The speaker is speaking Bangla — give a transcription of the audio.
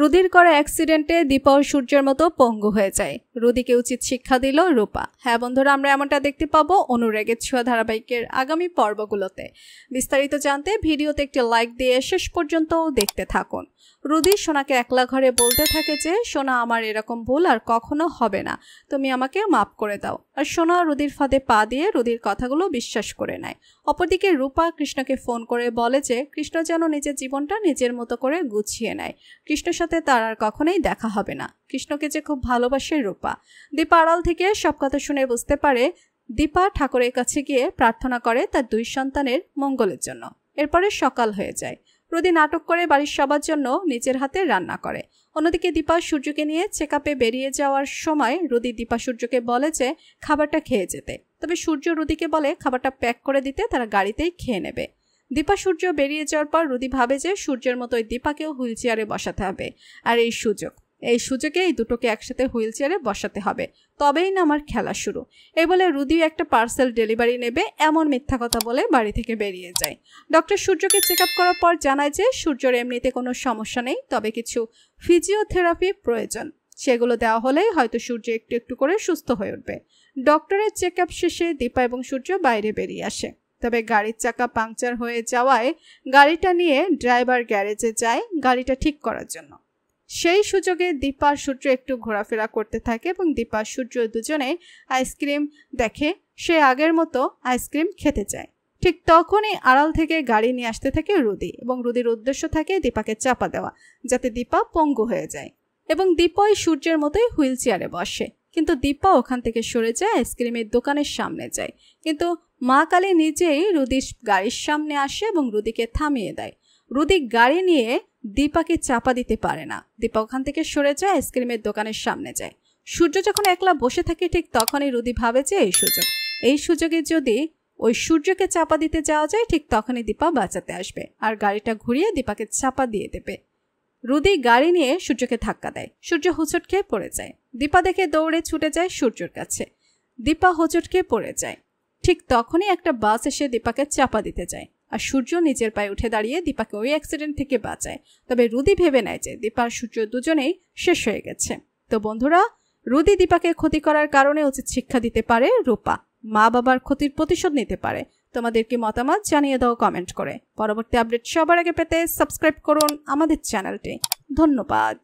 রুদির করা অ্যাক্সিডেন্টে দীপা ও সূর্যের মতো পঙ্গু হয়ে যায়। রুদিকে উচিত শিক্ষা দিল রূপা। হ্যাঁ বন্ধুরা, আমরা এমনটা দেখতে পাবো অনুরাগের ছোঁয়া ধারাবাহিকের আগামী পর্বগুলোতে। বিস্তারিত জানতে ভিডিওতে একটি লাইক দিয়ে শেষ পর্যন্ত দেখতে থাকুন। রুদি সোনাকে একলা ঘরে বলতে থাকে যে, সোনা, আমার এরকম ভুল আর কখনো হবে না, তুমি আমাকে মাফ করে দাও। আর সোনা রুদির ফাঁদে পা দিয়ে রুদির কথাগুলো বিশ্বাস করে নেয়। অপরদিকে রূপা কৃষ্ণকে ফোন করে বলে যে কৃষ্ণ যেন নিজের জীবনটা নিজের মতো করে গুছিয়ে নেয়। কৃষ্ণের সাথে তার আর কখনোই দেখা হবে না। কৃষ্ণকে যে খুব ভালোবাসে রূপা। দীপা আড়াল থেকে সব কথা শুনে বুঝতে পারে। দীপা ঠাকুরের কাছে গিয়ে প্রার্থনা করে তার 2 সন্তানের মঙ্গলের জন্য। এরপরে সকাল হয়ে যায়। রুদি নাটক করে বাড়ির সবার জন্য নিজের হাতে রান্না করে। অন্যদিকে দীপা সূর্যকে নিয়ে চেকআপে বেরিয়ে যাওয়ার সময় রুদি দীপা সূর্যকে বলে যে খাবারটা খেয়ে যেতে। তবে সূর্য রুদিকে বলে খাবারটা প্যাক করে দিতে, তারা গাড়িতেই খেয়ে নেবে। দীপা সূর্য বেরিয়ে যাওয়ার পর রুদি ভাবে যে সূর্যের মতোই দীপাকেও হুইল চেয়ারে বসাতে হবে। আর এই সুযোগে এই দুটোকে একসাথে হুইল চেয়ারে বসাতে হবে, তবেই না আমার খেলা শুরু। এই বলে রুদিও একটা পার্সেল ডেলিভারি নেবে এমন মিথ্যা কথা বলে বাড়ি থেকে বেরিয়ে যায়। ডক্টর সূর্যকে চেক আপ করার পর জানায় যে সূর্যের এমনিতে কোনো সমস্যা নেই, তবে কিছু ফিজিওথেরাপি প্রয়োজন। সেগুলো দেওয়া হলেই হয়তো সূর্য একটু একটু করে সুস্থ হয়ে উঠবে। ডক্টরের চেক আপ শেষে দীপা এবং সূর্য বাইরে বেরিয়ে আসে। তবে গাড়ির চাকা পাংচার হয়ে যাওয়ায় গাড়িটা নিয়ে ড্রাইভার গ্যারেজে যায় গাড়িটা ঠিক করার জন্য। সেই সুযোগে দীপা আর সূর্য একটু ঘোরাফেরা করতে থাকে এবং দীপা আর সূর্য দুজনেই আইসক্রিম দেখে সে আগের মতো আইসক্রিম খেতে চায়। ঠিক তখনই আড়াল থেকে গাড়ি নিয়ে আসতে থাকে রুদি, এবং রুদির উদ্দেশ্য থাকে দীপাকে চাপা দেওয়া, যাতে দীপা পঙ্গু হয়ে যায়। এবং দীপা ওই সূর্যের মতোই হুইল চেয়ারে বসে। কিন্তু দীপা ওখান থেকে সরে যায়, আইসক্রিমের দোকানের সামনে যায়। কিন্তু মা কালী নিজেই রুদির গাড়ির সামনে আসে এবং রুদিকে থামিয়ে দেয়। রুদি গাড়ি নিয়ে দীপাকে চাপা দিতে পারে না। দীপা ওখান থেকে সরে যায়, আইসক্রিমের দোকানের সামনে যায়। সূর্য যখন একলা বসে থাকে ঠিক তখনই রুদি ভাবে যে এই সুযোগে যদি ওই সূর্যকে চাপা দিতে যাওয়া যায়, ঠিক তখনই দীপা বাঁচাতে আসবে আর গাড়িটা ঘুরিয়ে দীপাকে চাপা দিয়ে দেবে। রুদি গাড়ি নিয়ে সূর্যকে ধাক্কা দেয়। সূর্য হোঁচট খেয়ে পড়ে যায়। দীপা দেখে দৌড়ে ছুটে যায় সূর্যের কাছে। দীপা হোঁচট খেয়ে পড়ে যায়। ঠিক তখনই একটা বাস এসে দীপাকে চাপা দিতে যায় আর সূর্য নিজের পায়ে উঠে দাঁড়িয়ে দীপাকে ওই অ্যাক্সিডেন্ট থেকে বাঁচায়। তবে রুদি ভেবে নেয় যে দীপা আর সূর্য দুজনেই শেষ হয়ে গেছে। তো বন্ধুরা, রুদি দীপাকে ক্ষতি করার কারণে উচিত শিক্ষা দিতে পারে রূপা। মা বাবার ক্ষতির প্রতিশোধ নিতে পারে। তোমাদের কি মতামত জানিয়ে দাও কমেন্ট করে। পরবর্তী আপডেট সবার আগে পেতে সাবস্ক্রাইব করুন আমাদের চ্যানেলটি। ধন্যবাদ।